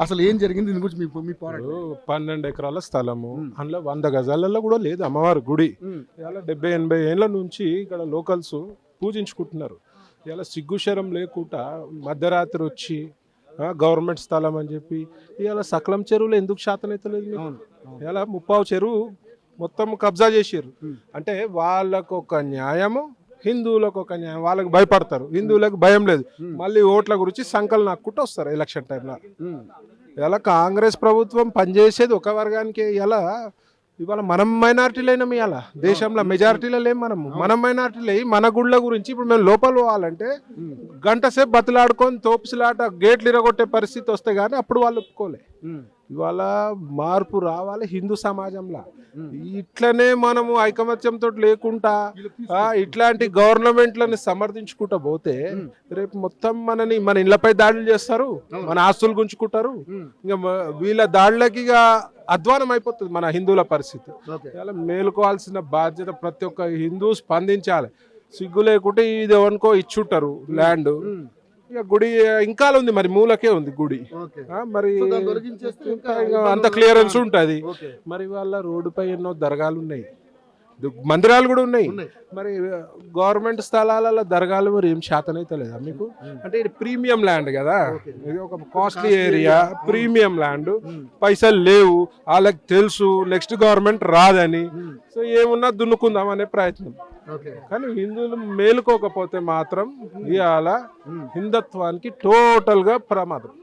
అసలు ఏం జరిగింది దీని గురించి మీ పోరాటం? 12 ఎకరాల స్థలము, అందులో 100 గజాలలో కూడా లేదు అమ్మవారి గుడి. ఇలా 70-80 ఏళ్ళ నుంచి ఇక్కడ లోకల్స్ పూజించుకుంటున్నారు. ఇలా సిగ్గుశరం లేకుండా మధ్యరాత్రి వచ్చి గవర్నమెంట్ స్థలం అని చెప్పి ఇలా సకలం చెరువులు ఎందుకు శాతం అవుతలేదు మీకు? ఇలా 30 చెరువు మొత్తం కబ్జా చేసారు. అంటే వాళ్ళకు ఒక న్యాయము, హిందువులకు ఒక న్యాయం. వాళ్ళకి భయపడతారు, హిందువులకు భయం లేదు. మళ్ళీ ఓట్ల గురించి సంకలు నాక్కుంటూ వస్తారు ఎలక్షన్ టైంలో. ఇలా కాంగ్రెస్ ప్రభుత్వం పనిచేసేది ఒక వర్గానికి. ఇవాళ మనం మైనారిటీలైనా ఇవాళ దేశంలో మెజారిటీలో లేం. మనం మైనారిటీలు మన గుళ్ళ గురించి ఇప్పుడు మేము లోపల పోవాలంటే గంట సేపు బతులాడుకొని తోపుసిలాట గేట్లు ఇరగొట్టే పరిస్థితి వస్తే గానీ అప్పుడు వాళ్ళు ఒప్పుకోలే. ఇవాళ మార్పు రావాలి హిందూ సమాజంలో. ఇట్లనే మనము ఐకమత్యంతో లేకుండా ఇట్లాంటి గవర్నమెంట్లని సమర్థించుకుంటా పోతే రేపు మొత్తం మన ఇళ్లపై దాడులు చేస్తారు, మన ఆస్తులు గుంజుకుంటారు. ఇంకా వీళ్ళ దాడులకి ఇక అధ్వానం అయిపోతుంది మన హిందువుల పరిస్థితి. ఇలా మేలుకోవాల్సిన బాధ్యత ప్రతి ఒక్క హిందూ స్పందించాలి. సిగ్గు లేకుంటే ఇది ఎవరికో ఇచ్చుంటారు ల్యాండ్. ఇక గుడి ఇంకా ఉంది, మరి మూలకే ఉంది గుడి. మరి అంత క్లియరెన్స్ ఉంటది. మరి వాళ్ళ రోడ్డుపై ఎన్నో దర్గాలు ఉన్నాయి, మందిరాలు కూడా ఉన్నాయి. మరి గవర్నమెంట్ స్థలాలలో దర్గాలు మరి ఏం శాతం అయితే లేదా మీకు? అంటే ఇది ప్రీమియం ల్యాండ్ కదా, ఇది ఒక కాస్ట్లీ ఏరియా, ప్రీమియం ల్యాండ్. పైసలు లేవు, వాళ్ళకి తెలుసు నెక్స్ట్ గవర్నమెంట్ రాదని. సో ఏమున్నా దున్నుకుందాం అనే ప్రయత్నం. కానీ హిందువులు మేలుకోకపోతే మాత్రం ఇవాళ హిందుత్వానికి టోటల్ గా ప్రమాదం.